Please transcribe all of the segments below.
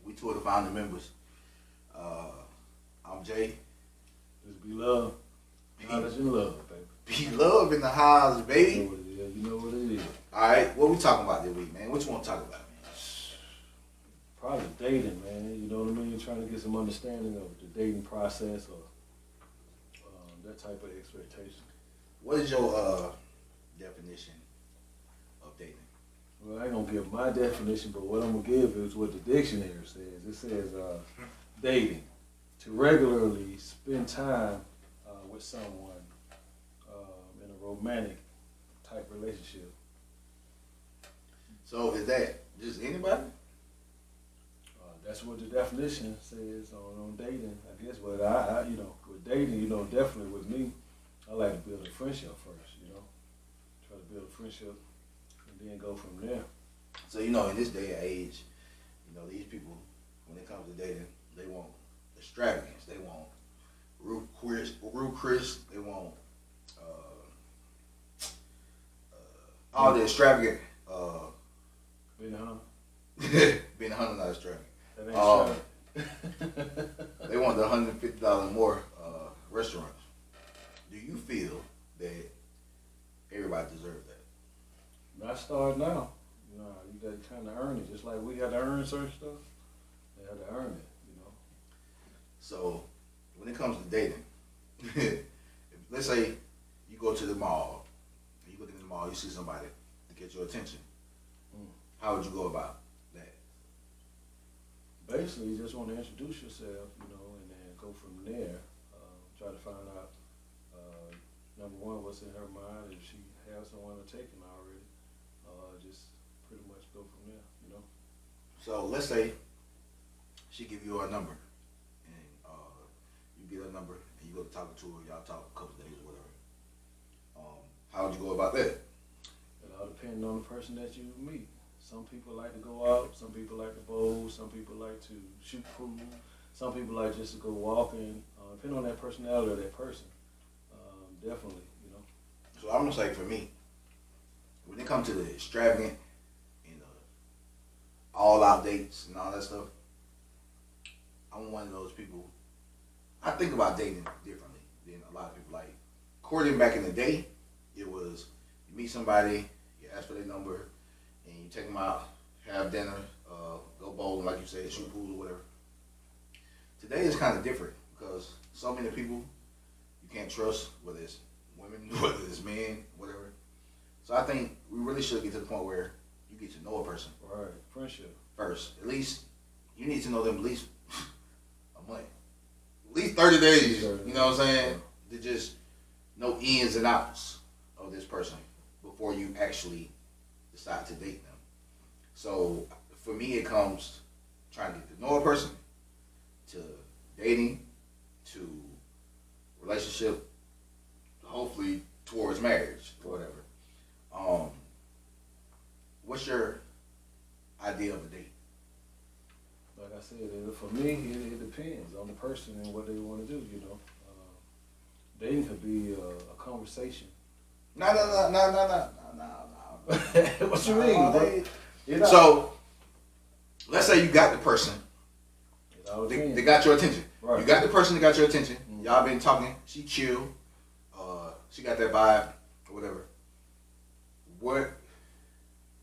We two of the founding members. I'm Jay. Just be love. Knowledge and love, baby. Be love in the house, baby. You know what it is. You know what it is. All right, what we talking about this week, man? What you want to talk about, man? Probably dating, man. You know what I mean? Trying to get some understanding of the dating process or that type of expectation. What is your definition of dating? Well, I ain't gonna give my definition, but what I'm gonna give is what the dictionary says. It says dating, to regularly spend time with someone in a romantic type relationship. So is that just anybody? That's what the definition says on dating, I guess. But I with dating, definitely with me, I like to build a friendship first, try to build a friendship and then go from there. So, in this day and age, these people, when it comes to dating, they want extravagance. They want Ruth Chris. They want all the extravagant. Being a hunter. Being a hunter, not extravagant. That ain't They want the $150 more restaurants. Do you feel that everybody deserves that? Not start now. You got to kind of earn it. Just like we had to earn certain stuff, they had to earn it, So, when it comes to dating, let's say you go to the mall, and you look in the mall, you see somebody to get your attention. How would you go about that? Basically, you just want to introduce yourself, and then go from there. Try to find out, number one, what's in her mind, if she has someone to take him already. Just pretty much go from there, So let's say she give you a number, and you get a number, and you go to talk to her, y'all talk a couple days or whatever. How would you go about that? It all depends on the person that you meet. Some people like to go out, some people like to bowl, some people like to shoot pool, some people like just to go walking. Depending on that personality of that person, definitely, So I'm gonna say for me, when it comes to the extravagant and all-out dates and all that stuff, I'm one of those people. I think about dating differently than a lot of people. Like courting back in the day, it was you meet somebody, you ask for their number, and you take them out, have dinner, go bowling, like you said, shoot pool or whatever. Today is kind of different because so many people you can't trust, whether it's women, whether it's men, whatever. So I think we really should get to the point where you get to know a person. Right, friendship. First. At least you need to know them at least a month. At least 30 days, you know what I'm saying? To just know ins and outs of this person before you actually decide to date them. So for me it comes trying to get to know a person, to dating, to relationship, hopefully towards marriage or whatever. What's your idea of a date? Like I said, for me, it depends on the person and what they want to do, Dating could be a conversation. No. What you mean? So, let's say you got the person. They got your attention. Right. You got the person that got your attention. Mm-hmm. Y'all been talking. She chill. She got that vibe or whatever. Where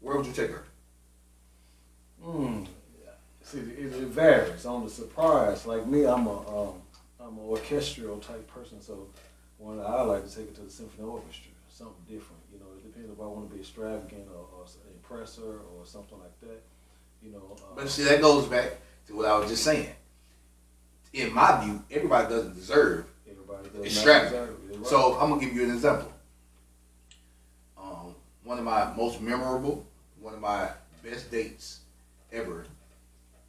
would you take her? See, it varies on the surprise. Like me, I'm an orchestral type person, so I like to take it to the symphony orchestra, something different. It depends if I want to be extravagant or impress her or something like that. But see, that goes back to what I was just saying. In my view, everybody doesn't deserve extravagant. Right. So I'm gonna give you an example. One of my most memorable, one of my best dates ever.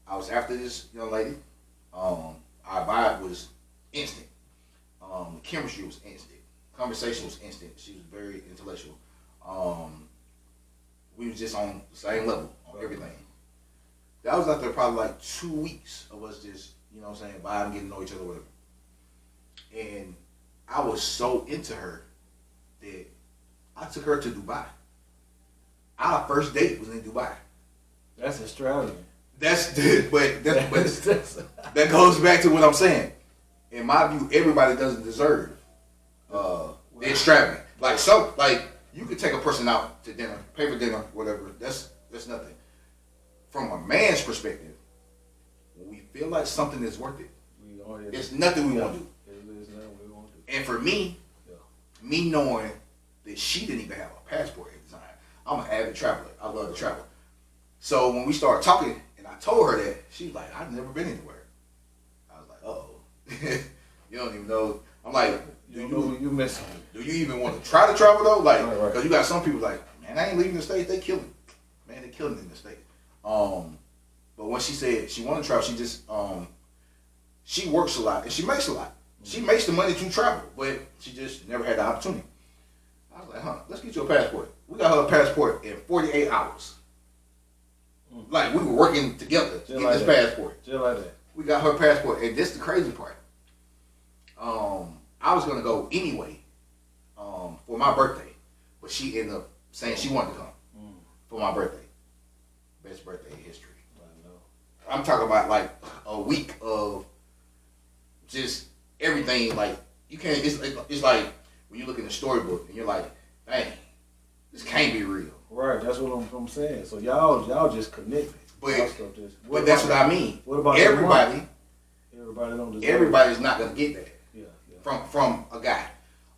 I was after this young lady. Our vibe was instant. The chemistry was instant. Conversation was instant. She was very intellectual. We was just on the same level on everything. That was after probably like 2 weeks of us just, vibing, getting to know each other, whatever. And I was so into her that I took her to Dubai. Our first date was in Dubai. That's extravagant. but that goes back to what I'm saying. In my view, everybody doesn't deserve the extravagant. Like you could take a person out to dinner, pay for dinner, whatever. That's nothing. From a man's perspective, when we feel like something is worth it, it's nothing we want to do. And for me, me knowing that she didn't even have a passport at the time, I'm an avid traveler. I love to travel. So when we started talking, and I told her that, she was like, "I've never been anywhere." I was like, "Uh-oh." You don't even know. I'm like, you know who you messing with. Do you even want to try to travel though? Like, right. Cause you got some people like, "Man, I ain't leaving the States. They killing. Man, they killing in the States." But when she said she wanted to travel, she just she works a lot and she makes a lot. She makes the money to travel, but she just never had the opportunity. I was like, let's get you a passport. We got her a passport in 48 hours. Like, we were working together to get this passport. Just like that. We got her passport, and this is the crazy part. I was going to go anyway for my birthday, but she ended up saying she wanted to come for my birthday. Best birthday in history. I know. I'm talking about, like, a week of just everything. Like, you can't, it's like when you look in the storybook and you're like, dang, this can't be real. Right, that's what I'm saying. So y'all just connected. But that's what I mean. What about everybody? Everybody don't deserve everybody's not gonna get that. Yeah. From a guy.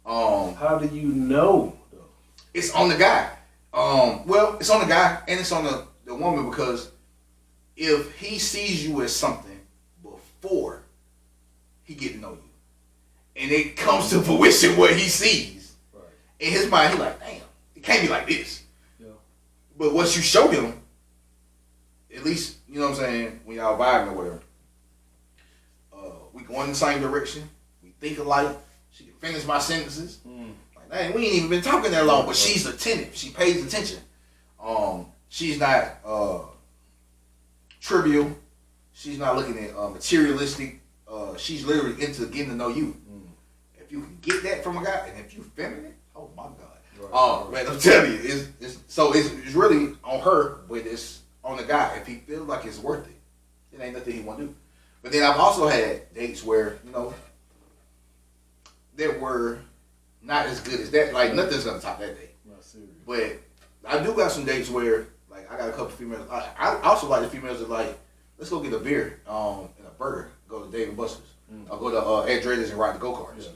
How do you know though? It's on the guy. Well, it's on the guy and it's on the woman, because if he sees you as something before he get to know you, and it comes to fruition what he sees, right, in his mind, he like, damn, it can't be like this. Yeah. But once you show him, at least, you know what I'm saying, when y'all vibing or whatever, we go in the same direction, we think alike, she can finish my sentences. Like, dang, we ain't even been talking that long, but she's attentive, she pays attention. She's not trivial, she's not looking at materialistic, she's literally into getting to know you. If you can get that from a guy, and if you feminine, oh my God. Right. Man, I'm telling you, it's really on her, but it's on the guy. If he feels like it's worth it, it ain't nothing he want to do. But then I've also had dates where, you know, that were not as good as that. Like, nothing's gonna top that date. Not serious. But I do got some dates where, like, I got a couple females. I also like the females that like, let's go get a beer and a burger. Go to Dave & Buster's. I'll go to Ed Drader's and ride the go-karts. Yeah,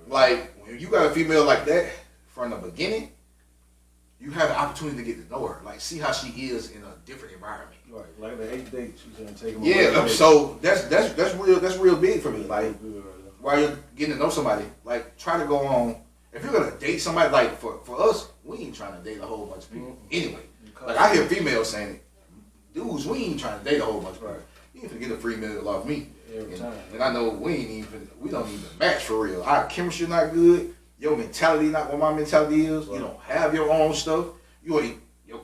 like, when you got a female like that from the beginning, you have the opportunity to get to know her. Like, see how she is in a different environment. Right, like the 8 dates, she's gonna take them. Yeah, so that's real big for me. Like, while you're getting to know somebody, like, try to go on. If you're gonna date somebody, like for us, we ain't trying to date a whole bunch of people anyway. Like, I hear females saying it, dudes, we ain't trying to date a whole bunch of people. You ain't finna get a free meal off me. And I know we don't even match for real. Our chemistry not good. Your mentality not what my mentality is. Right. You don't have your own stuff. Your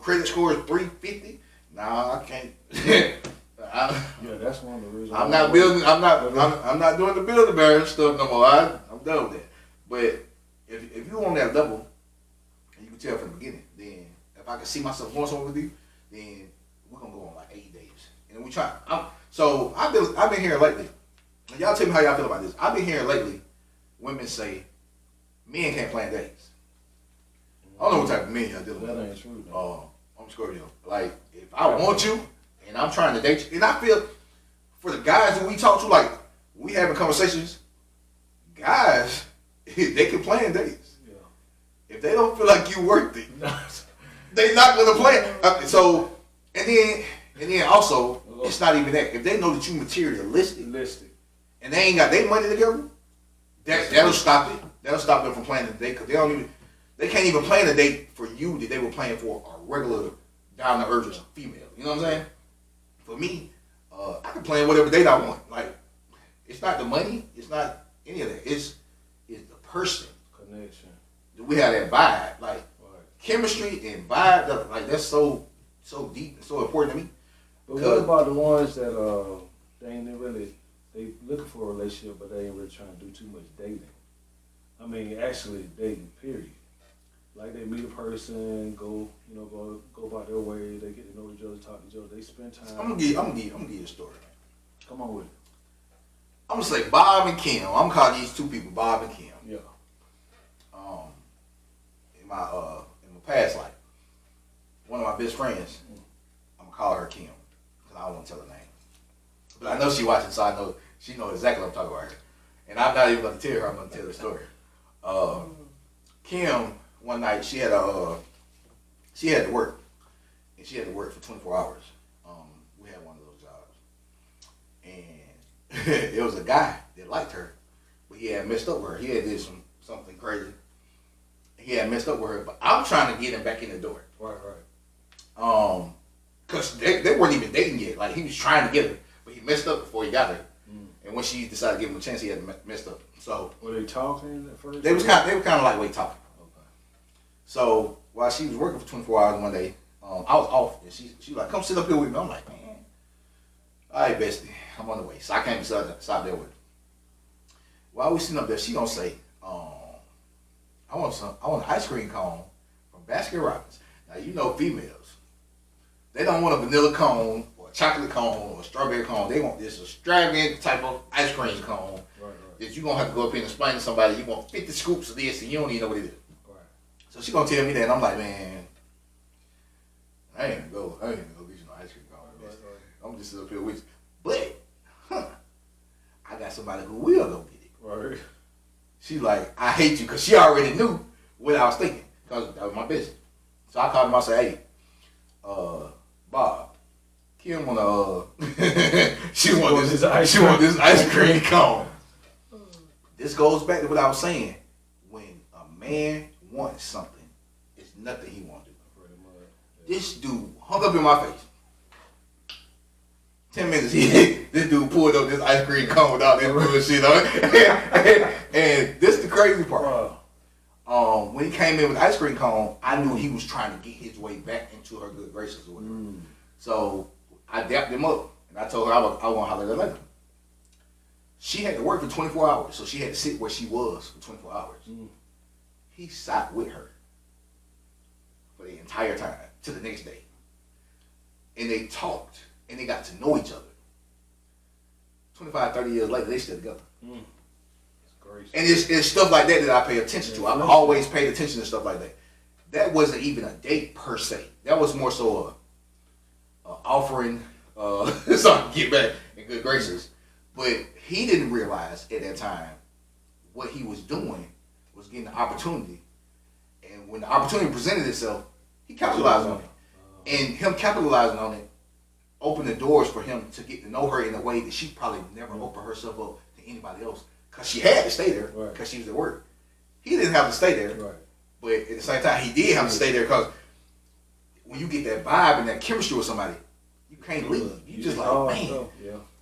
credit score is 350. Nah, I can't. Yeah, that's one of the reasons. I'm not doing the building barrier stuff no more. I'm done with that. But if you on that level, and you can tell from the beginning, then if I can see myself going somewhere with you, then we're gonna go on like 8 days, and we try. So I've been hearing lately. And y'all tell me how y'all feel about this. I've been hearing lately, women say men can't plan dates. I don't know what type of men y'all dealing with. That ain't true. I'm Scorpio. Like, if I want you and I'm trying to date you, and I feel for the guys that we talk to, like, we having conversations, guys, they can plan dates. Yeah. If they don't feel like you worth it, they not gonna plan. So, and then also, it's not even that. If they know that you materialistic, and they ain't got their money together, that'll stop it. That'll stop them from planning the date, because they can't even plan a date for you that they were planning for a regular down to earth female. You know what I'm saying? For me, I can plan whatever date I want. Like, it's not the money, it's not any of that. It's the person. Connection. We have that vibe, like chemistry and vibe. Like, that's so deep and so important to me. But what about the ones that they looking for a relationship, but they ain't really trying to do too much dating? I mean, actually dating, period. like they meet a person, go about their way. They get to know each other, talk to each other. They spend time. I'm gonna give you a story. Come on with it. I'm gonna say Bob and Kim. I'm gonna call these two people Bob and Kim. Yeah. In my past life, one of my best friends, I'm gonna call her Kim because I don't want to tell her name, but I know she watching, so I know she knows exactly what I'm talking about her. And I'm not even gonna tell her. I'm gonna tell the story. Kim, one night she had to work, and she had to work for 24 hours. We had one of those jobs, and it was a guy that liked her, but he had messed up with her. He had did something crazy. He had messed up with her, but I'm trying to get him back in the door. Right. Cause they weren't even dating yet. Like he was trying to get her, but he messed up before he got her. And when she decided to give him a chance, he had messed up. So were they talking at first? They were kind of like talking. Okay. So while she was working for 24 hours one day, I was off, and she was like, "Come sit up here with me." I'm like, "Man, all right, bestie, I'm on the way." So I came to stop there with her. While we sitting up there, she gonna say, I want an ice cream cone from Baskin Robbins. Now you know females, they don't want a vanilla cone or a chocolate cone or a strawberry cone. They want this extravagant type of ice cream cone that you're gonna have to go up here and explain to somebody. You want 50 scoops of this and you don't even know what it is. Right. So she gonna tell me that, and I'm like, man, I ain't gonna go get you no ice cream cone. Right. I'm just sitting up here with you. But I got somebody who will go get it. Right. She like, I hate you, because she already knew what I was thinking, because that was my business. So I called him, I said, hey, Bob, Kim wanna, she want this ice cream cone. This goes back to what I was saying. When a man wants something, it's nothing he won't do. This dude hung up in my face. 10 minutes, this dude pulled up this ice cream cone without this bullshit on it. And this is the crazy part. Wow. When he came in with the ice cream cone, I knew he was trying to get his way back into her good graces or whatever. So I dapped him up, and I told her I want to holler at her later. She had to work for 24 hours, so she had to sit where she was for 24 hours. He sat with her for the entire time, to the next day. And they talked. And they got to know each other. 25, 30 years later, they still together. It's great. And it's stuff like that I pay attention to. I've always paid attention to stuff like that. That wasn't even a date per se. That was more so a offering so I can get back in good graces. But he didn't realize at that time what he was doing was getting the opportunity. And when the opportunity presented itself, he capitalized on it. And him capitalizing on it opened the doors for him to get to know her in a way that she probably never opened herself up to anybody else, because she had to stay there because she was at work. He didn't have to stay there, but at the same time, he did have to stay there, because when you get that vibe and that chemistry with somebody, you can't leave. You just like, man.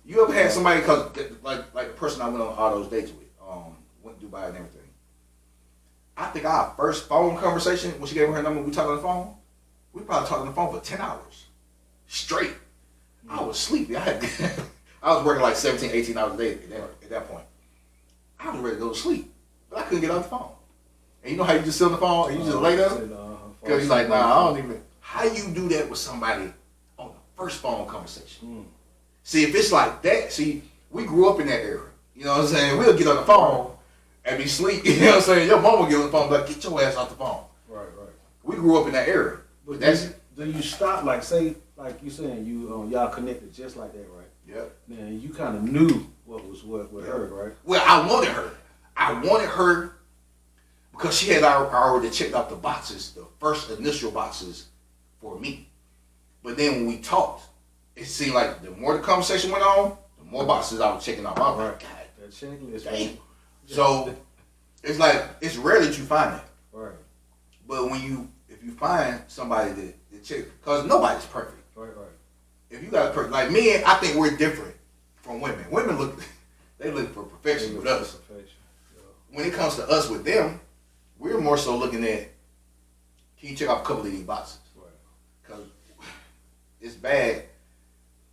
You ever had somebody, because like the person I went on all those dates with, went to Dubai and everything. I think our first phone conversation, when she gave me her number, we talked on the phone. We probably talked on the phone for 10 hours straight. I was sleepy. I was working like 17, 18 hours a day at that point. I was ready to go to sleep, but I couldn't get off the phone. And you know how you just sit on the phone and you just lay there? Because he's like, nah, I don't even. How you do that with somebody on the first phone conversation? See, if it's like that, we grew up in that era. You know what I'm saying? We'll get on the phone and be sleep. You know what I'm saying? Your mama get on the phone, like, get your ass off the phone. Right. We grew up in that era. But do you stop, like, say, like you saying, y'all connected just like that, right? Yep. Now you kind of knew what was what with her, right? Well, I wanted her because she had already checked out the boxes, the first initial boxes for me. But then when we talked, it seemed like the more the conversation went on, the more boxes I was checking out. I'm like, God, that checklist. Damn. So it's like, it's rare that you find that. Right. But if you find somebody that check, because nobody's perfect. Right. If you got a person like men, I think we're different from women. Women look for perfection with us. When it comes to us with them, we're more so looking at, can you check off a couple of these boxes? Because it's bad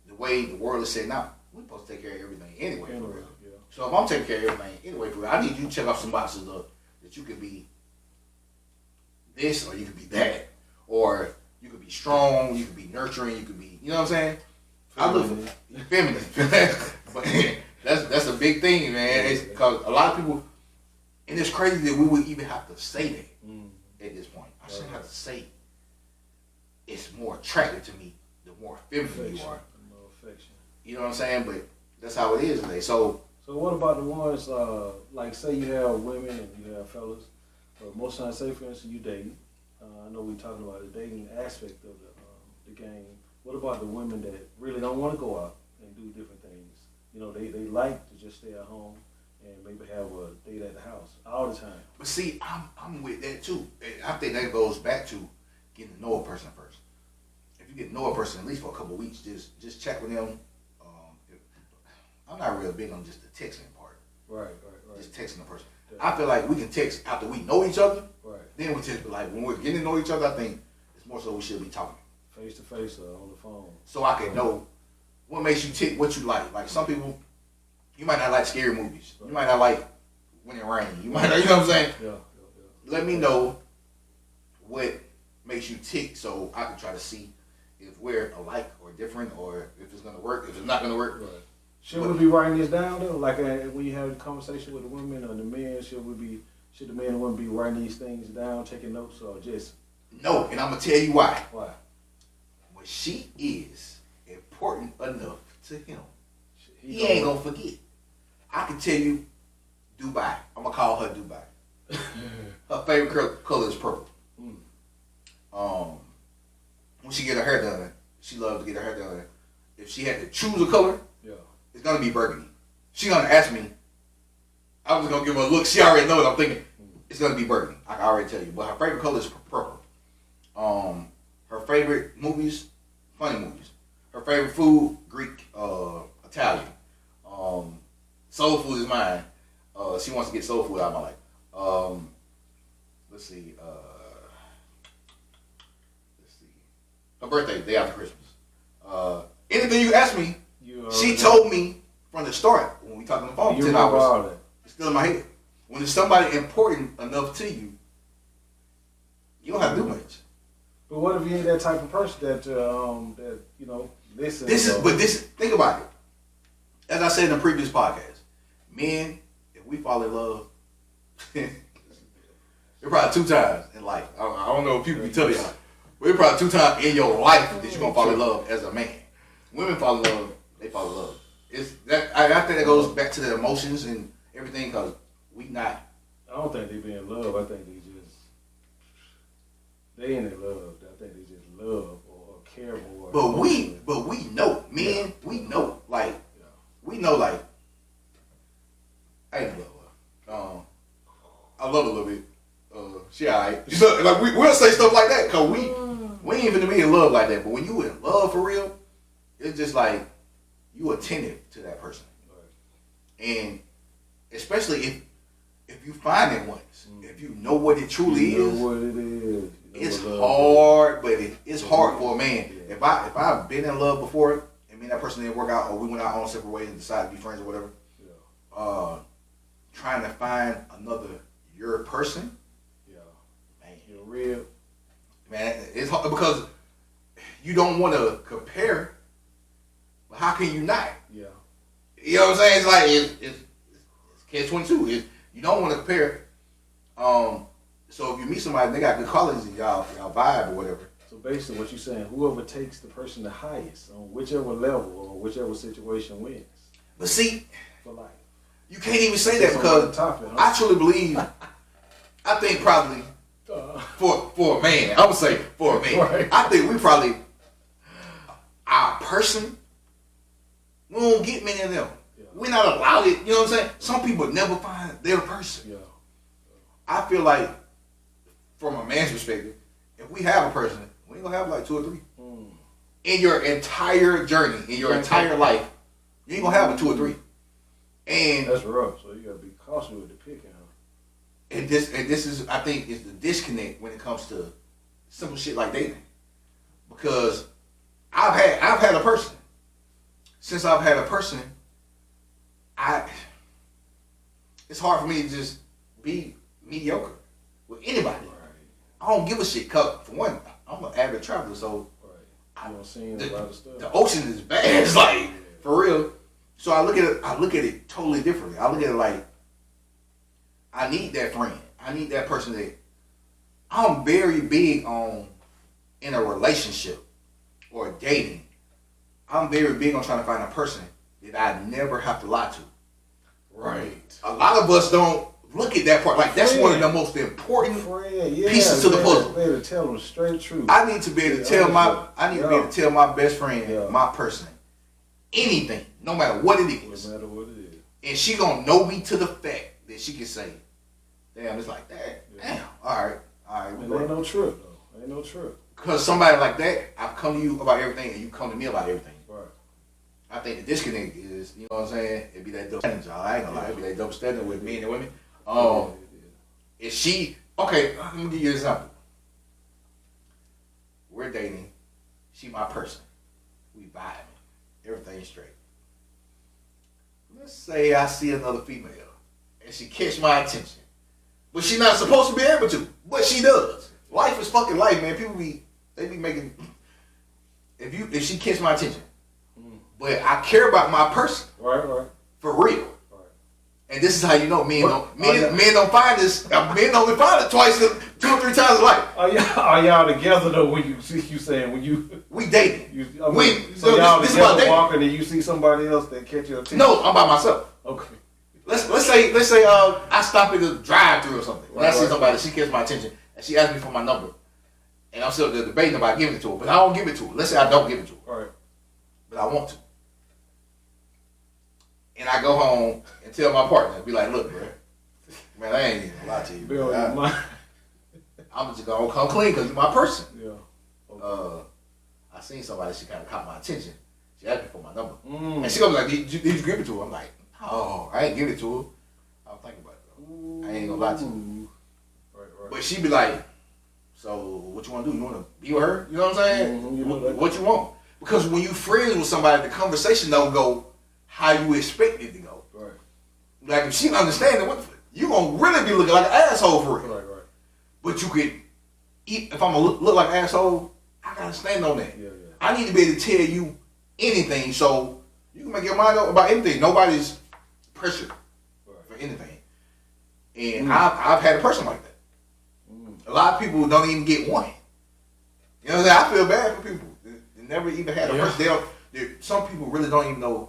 the way the world is set now. We're supposed to take care of everything anyway. For real. Yeah. So if I'm taking care of everything anyway, for real, I need you to check off some boxes that you can be this or you could be that, or you could be strong, you could be nurturing, you could be, you know what I'm saying? I look for feminine, but that's a big thing, man. It's because a lot of people, and it's crazy that we would even have to say that at this point. I shouldn't have to say it's more attractive to me the more feminine you are. More affection. You know what I'm saying? But that's how it is today. So what about the ones like say you have women and you have fellas, but most times say for instance you dating. I know we're talking about the dating aspect of the game. What about the women that really don't want to go out and do different things? You know, they like to just stay at home and maybe have a date at the house all the time. But see, I'm with that too. I think that goes back to getting to know a person first. If you get to know a person at least for a couple of weeks, just check with them. I'm not real big on just the texting part. Right. Just texting a person. I feel like we can text after we know each other. Right. Then we text, but like when we're getting to know each other, I think it's more so we should be talking. Face to face on the phone. So I can know what makes you tick, what you like. Like some people, you might not like scary movies. Right. You might not like when it rains. You might not, you know what I'm saying? Yeah. Let me know what makes you tick so I can try to see if we're alike or different or if it's going to work, if it's not going to work. Right. Should we be writing this down though? Like when you have a conversation with the women or the men, should the men and women be writing these things down, taking notes, or just? No, and I'm going to tell you why. Why? When she is important enough to him, he ain't going to forget. I can tell you Dubai. I'm going to call her Dubai. Her favorite color is purple. When she get her hair done, she loves to get her hair done. If she had to choose a color, it's gonna be burgundy. She gonna ask me. I was gonna give her a look. She already knows. I'm thinking it's gonna be burgundy. I can already tell you. But her favorite color is purple. Her favorite movies, funny movies. Her favorite food, Greek, Italian. Soul food is mine. She wants to get soul food out of my life. Let's see. Her birthday, day after Christmas. Anything you ask me, she told me from the start when we talked on the phone for 10 hours. It's still in my head. When it's somebody important enough to you, you don't have to do much. But what if you ain't that type of person that you know listen? Think about it. As I said in the previous podcast, men, if we fall in love, it's probably 2 times in life. I don't know if people be telling y'all. It's probably 2 times in your life that you're gonna fall in love as a man. Women fall in love, they fall in love. I think that goes back to the emotions and everything because we not. I don't think they be in love. I think they ain't in love. I think they just love or care more. But we know, men, we know, like, we know, like, I ain't love her. I love her a little bit. She alright. Like we'll say stuff like that because we ain't even be in love like that. But when you in love for real, it's just like you attentive to that person, and especially if you find it once, if you know what it truly is, what it is. It's hard, but it's hard for a man. Yeah. If I've been in love before and me and that person didn't work out, or we went out on separate ways and decided to be friends or whatever, trying to find another your person, man, you're real. Man, it's hard because you don't want to compare. But how can you not? Yeah. You know what I'm saying? It's like it's catch-22. You don't want to compare. So if you meet somebody and they got good qualities and y'all vibe or whatever. So basically, what you're saying, whoever takes the person the highest on whichever level or whichever situation wins. But see, for life, you can't even say that because I truly believe. I think probably for a man, I would say for a man, right. I think we probably our person. We don't get many of them. Yeah. We're not allowed it. You know what I'm saying? Some people never find their person. Yeah. I feel like, from a man's perspective, if we have a person, we ain't gonna have like 2 or 3. In your entire journey, in your entire life, you ain't gonna have a 2 or 3. And that's rough. So you gotta be cautious with the picking. And this is, I think, is the disconnect when it comes to simple shit like dating. Because I've had a person. Since I've had a person, it's hard for me to just be mediocre with anybody. Right. I don't give a shit. Cause for one, I'm an avid traveler, so you don't see a lot of stuff. The ocean is bad. It's like for real. So I look at it. I look at it totally differently. I look at it like I need that friend. I need that person that I'm very big on in a relationship or dating. I'm very big on trying to find a person that I never have to lie to. Right. A lot of us don't look at that part. Like that's one of the most important pieces to the puzzle. Be able to tell them straight truth. I need to be able to tell my best friend, my person, anything, no matter what it is. No matter what it is. And she gonna know me to the fact that she can say, damn, it's like that. Yeah. Damn. All right. And ain't no trip though. Ain't no trip. Because somebody like that, I come to you about everything, and you come to me about everything. Right. I think the disconnect is, you know what I'm saying? It'd be that double standard, y'all. I ain't gonna lie. It'd be that double standard with men and women. Is she okay? Let me give you an example. We're dating. She my person. We vibing. Everything's straight. Let's say I see another female and she catch my attention, but she's not supposed to be able to, but she does. Life is fucking life, man. People be making. If she catch my attention, but I care about my person, right, for real. And this is how you know men don't find this. Men only find it twice, 2 or 3 times in life. Are y'all together though? When you saying when you we dating, so y'all together walking and you see somebody else that catch your attention? No, I'm by myself. Okay. Let's say I stop at a drive-through or something. When I see somebody, she catch my attention and she asks me for my number, and I'm still debating about giving it to her, but I don't give it to her. Let's say I don't give it to her, right? But I want to. And I go home and tell my partner, be like, look, bro, man, I ain't even gonna lie to you, bro. I'm just gonna come clean because you're my person. Yeah. Okay. I seen somebody, she kind of caught my attention. She asked me for my number. And she goes like, did you give it to her? I'm like, oh, I ain't give it to her. I'm thinking about it, though. I ain't gonna lie to you. Right. But she be like, so what you want to do? You want to be with her? You know what I'm saying? Mm-hmm. What you want? Because when you friends with somebody, the conversation don't go how you expect it to go. Right. Like if she understand it, you gonna really be looking like an asshole for it. Right. But you could eat. If I'm gonna look like an asshole, I gotta stand on that. Yeah. I need to be able to tell you anything, so you can make your mind up about anything. Nobody's pressured for anything. And I've had a person like that. A lot of people don't even get one. You know what I'm saying? I feel bad for people. They never even had a person. Some people really don't even know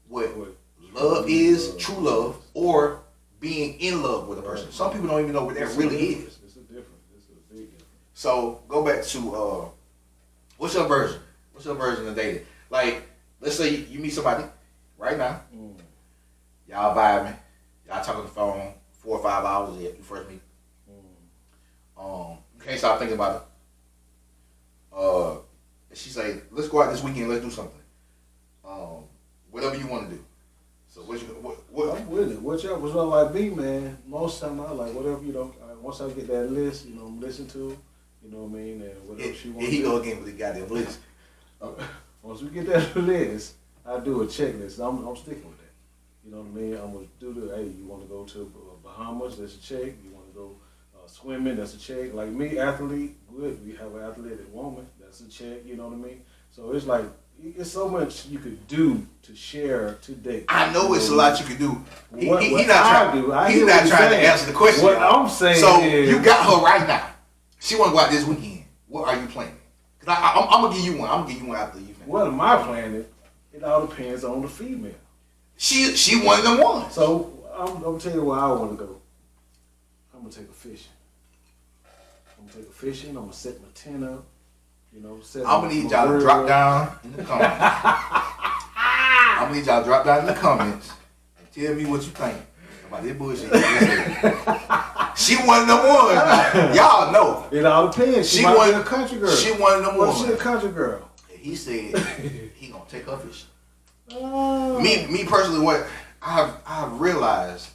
what love is, true love, or being in love with a person. Some people don't even know what that really is. It's a difference. It's a big difference. So go back to what's your version? What's your version of dating? Like, let's say you meet somebody right now. Y'all vibing. Y'all talking on the phone 4 or 5 hours after you first meet. You can't stop thinking about it. She say, let's go out this weekend. Let's do something. Whatever you want to do. So what? I'm with it. What's up like me, man? Most time I like whatever once I get that list, listen to, you know what I mean, and whatever she wants. He go again with the goddamn list. Once we get that list, I do a checklist. I'm sticking with that. You know what I mean? I'm gonna do hey, you want to go to Bahamas? That's a check. You want to go swimming? That's a check. Like me, athlete, good. We have an athletic woman. That's a check. You know what I mean? So it's like. It's so much you could do to share to date. I know it's a lot you could do. He's not trying to answer the question. What I'm saying is, you got her right now. She want to go out this weekend. What are you planning? Cause I'm gonna give you one. I'm gonna give you one after you finish. What am I planning? It all depends on the female. She one of them ones. So I'm gonna tell you where I want to go. I'm gonna take a fishing. I'm gonna set my tent up. I'm gonna need y'all to drop down in the comments. I'm gonna need y'all to drop down in the comments and tell me what you think about this bullshit. She one of them ones. Y'all know. It all depends. She might be a country girl. She one of them ones. She a country girl. And he said he gonna take her fishing. Me personally, what I've realized,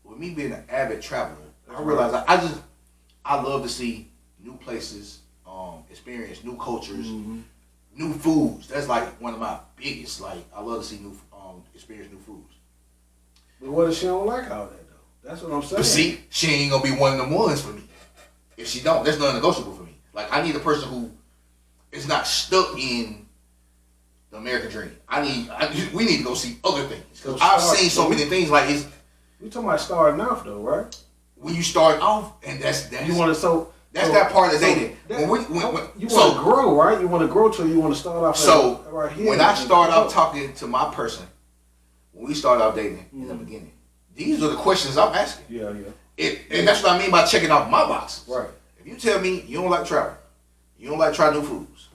with me being an avid traveler, I realized I love to see new places, experience new cultures, new foods. That's like one of my biggest. Like I love to see experience new foods. But what if she don't like all that though? That's what I'm saying. But see, she ain't gonna be one of them ones for me. If she don't, that's non-negotiable for me. Like I need a person who is not stuck in the American dream. We need to go see other things. Because I've seen so many things like it's. We talking about starting off though, right? When you start off, and that's you want to that's that part of dating. When you want to grow, right? You want to grow till you want to start off. So right here, when I start out talking to my person, when we start out dating in the beginning, these are the questions I'm asking. Yeah. And that's what I mean by checking off my boxes. Right. If you tell me you don't like travel, you don't like to try new foods,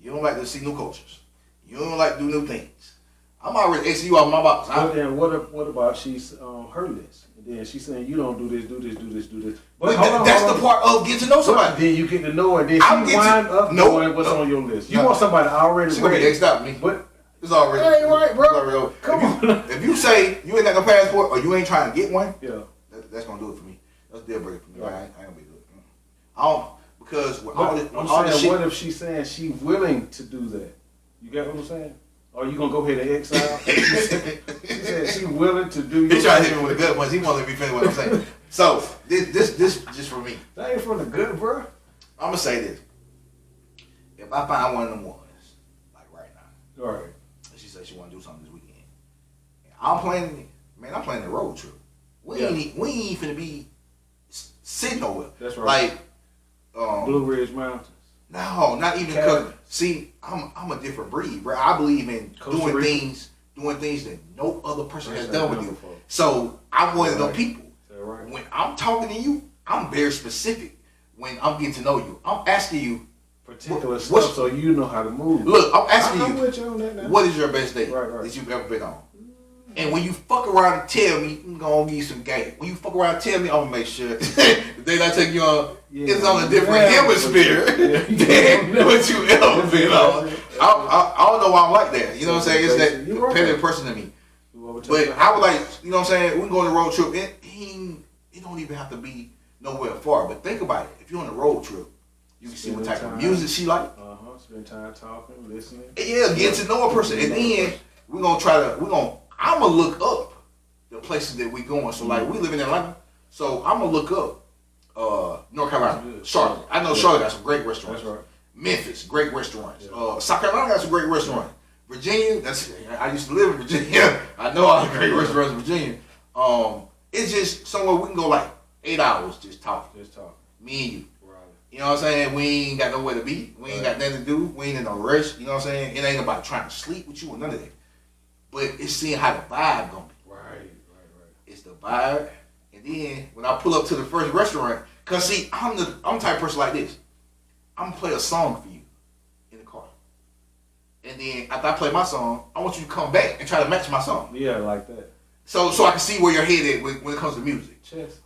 you don't like to see new cultures, you don't like to do new things, I'm already asking you off my box. But then what about she's her list? And then she's saying you don't do this, do this, do this, do this. But that's the part of getting to know somebody. Then you get to know her. Then she wind up knowing what's on your list. You want somebody already ready. X out me. But it's already. That ain't right, bro. Come on. If you say you ain't got no passport or you ain't trying to get one, that's gonna do it for me. That's a deal breaker for me. Right. I ain't gonna be good. I don't because with all this shit. What if she's saying she's willing to do that? You get what I'm saying? Or you gonna go ahead and exile? She said she's willing to do. He trying to hit me with the good ones. He won't let me finish what I'm saying. So this just for me. That ain't from the good, bro. I'm gonna say this. If I find one of them ones, like right now, right, and she said she want to do something this weekend, and I'm planning a road trip. We ain't finna be sitting nowhere. That's right. Like Blue Ridge Mountains. No, not even because. See, I'm a different breed, bro. I believe in doing things that no other person has done with you. So I'm one of those people. Right. When I'm talking to you, I'm very specific. When I'm getting to know you, I'm asking you particular stuff so you know how to move. Look, I'm asking you, what is your best date that you've ever been on? And when you fuck around and tell me, I'm gonna give you some game. When you fuck around and tell me, I'm gonna make sure the day I take you on, it's on a different hemisphere than what you ever been on. I don't know why I'm like that. You know what I'm saying? It's that competitive person to me. But I would like, you know what I'm saying? We can go on a road trip. It don't even have to be nowhere far. But think about it. If you're on a road trip, you can see what type of music she like. Spend time talking, listening. Yeah, get to know a person. And then I'm going to look up the places that we going. So, like, we live in Atlanta. So, I'm going to look up North Carolina, Charlotte. I know Charlotte got some great restaurants. That's right. Memphis, great restaurants. South Carolina got some great restaurants. Virginia, I used to live in Virginia. I know all the great restaurants in Virginia. It's just somewhere we can go like 8 hours just talking. Me and you. Right. You know what I'm saying? We ain't got nowhere to be. We ain't got nothing to do. We ain't in no rush. You know what I'm saying? It ain't about trying to sleep with you or none of that. But it's seeing how the vibe gonna be. Right. It's the vibe. And then when I pull up to the first restaurant, cause see, I'm the type of person like this. I'm gonna play a song for you in the car. And then after I play my song, I want you to come back and try to match my song. Yeah, like that. So I can see where your head is when it comes to music. Chess.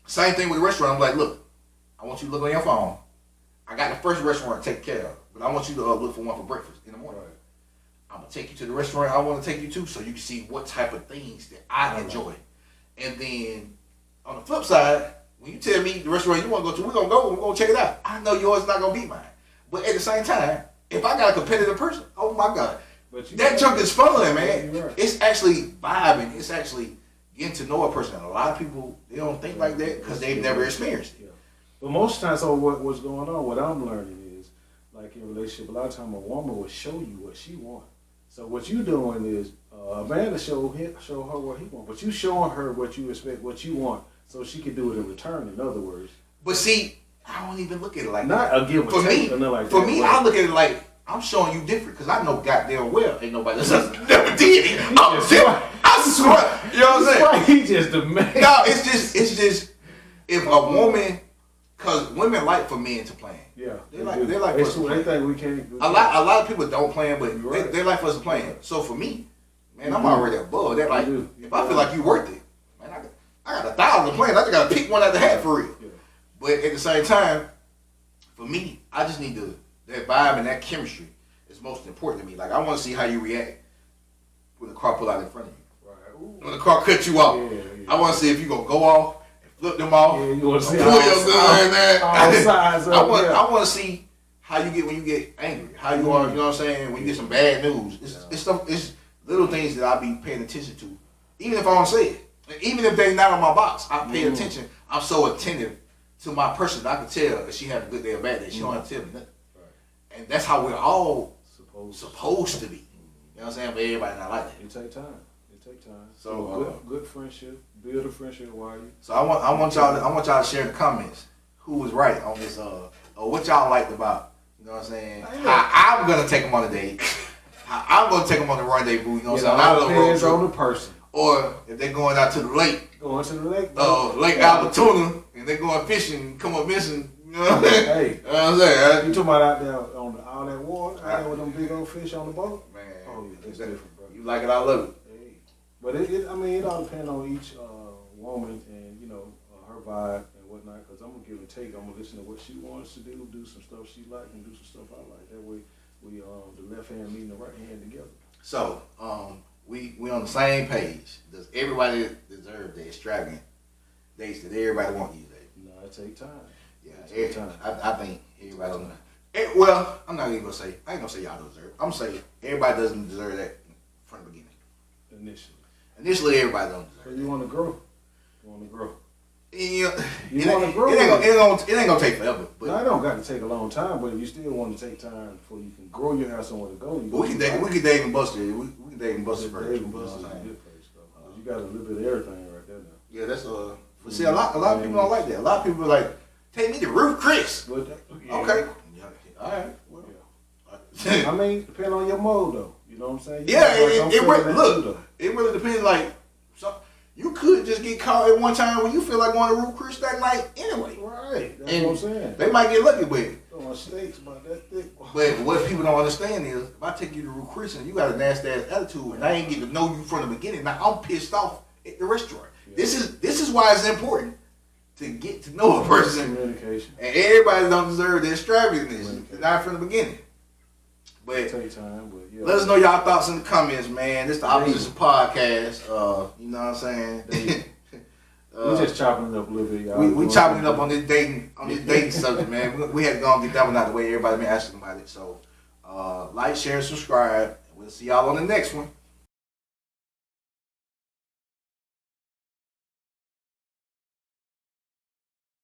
Same thing with the restaurant. I'm like, look, I want you to look on your phone. I got the first restaurant to take care of, but I want you to look for one for breakfast in the morning. Right. I'm gonna take you to the restaurant I want to take you to, so you can see what type of things that I enjoy. And then on the flip side, when you tell me the restaurant you want to go to, we're gonna check it out. I know yours is not gonna beat mine, but at the same time, if I got a competitive person, oh my God, that junk is fun, man. Right. It's actually vibing. It's actually getting to know a person. And a lot of people, they don't think like that because they've never experienced it. Yeah. But most times, so what's going on? What I'm learning is, like in a relationship, a lot of times a woman will show you what she wants. So what you doing is a man to show her what he wants, but you showing her what you expect, what you want, so she can do it in return. In other words. But see, I don't even look at it like not that. A give or take, or nothing like for that. Me, I look at it like I'm showing you different because I know goddamn well ain't nobody else never did it. I swear. You know what I'm saying? He just the man. No, it's just if a woman, because women like for men to plan. Yeah, they like for us to plan. They think we can't. A lot of people don't plan, but they like for us to plan. So for me, man, I'm already above that. Like if I feel like you worth it, man, I got 1,000 plans. I just gotta pick one out the hat for real. Yeah. But at the same time, for me, I just need that vibe and that chemistry is most important to me. Like I want to see how you react when the car pull out in front of you. Right. When the car cuts you off, I want to see if you gonna go off and flip them off. Yeah, you want to see pull your gun, man. All sides I want to see how you get when you get angry. How you are, you know what I'm saying? When you get some bad news, it's little things that I be paying attention to, even if I don't say it. And even if they're not on my box, I pay attention. I'm so attentive to my person that I can tell if she had a good day or bad day. She don't have to tell me nothing. Right. And that's how we're all supposed to be. You know what I'm saying? But everybody not like that. It take time. It take time. So good friendship. Build a friendship while you. So I want y'all to share in the comments who was right on this or what y'all liked about. You know what I'm saying? How I'm gonna take them on a date. How I'm gonna take them on the rendezvous. You know what I'm saying? Depends on the person. Or if they're going out to the lake. Going to the lake. Lake Albatuna, and they're going fishing, come up missing. You know what I'm saying? Hey, you know what I'm saying? You talking about out there on all that water, out there with them big old fish on the boat? Man, oh yeah, that's different, bro. You like it, I love it. Hey. But it all depends on each woman and her vibe and whatnot. Cause I'm gonna give and take. I'm gonna listen to what she wants to do some stuff she like, and do some stuff I like. That way, we the left hand meeting the right hand together. So we on the same page. Does everybody deserve the extravagant dates that everybody want these days? No, it take time. Yeah, it take time. I think everybody don't. Well, I'm not even gonna say. I ain't gonna say y'all don't deserve it. I'm gonna say everybody doesn't deserve that from the beginning. Initially, everybody don't deserve it. So you want to grow. You want to grow. Yeah, you want to grow. It ain't gonna take forever. But no, it don't got to take a long time. But if you still want to take time before you can grow, you have somewhere to go. We can Dave and Buster. We can Dave and Buster first. Dave and Buster's a good place though. You got a little bit of everything right there now. Yeah, that's But see, a lot of people don't like that. A lot of people are like, take me to Ruth Chris. Okay. Yeah. All right. Well. Yeah. I mean, depending on your mode though. You know what I'm saying? It really depends. Like, you could just get caught at one time when you feel like going to Ruth Chris that night anyway. Right. That's what I'm saying. They might get lucky with it. Steaks about that thick. But what people don't understand is, if I take you to Ruth Chris and you got a nasty ass attitude, and I ain't get to know you from the beginning, now I'm pissed off at the restaurant. Yeah. This is why it's important to get to know a person. Communication. And everybody don't deserve the extravagance, not from the beginning. But take time, but yeah. Let us know y'all thoughts in the comments, man. This is the Opposition Podcast. You know what I'm saying? We just chopping it up a little bit, y'all. We chopping it up on this dating subject, man. We had to go and get that one out of the way. Everybody been asking about it. So, like, share, subscribe. We'll see y'all on the next one.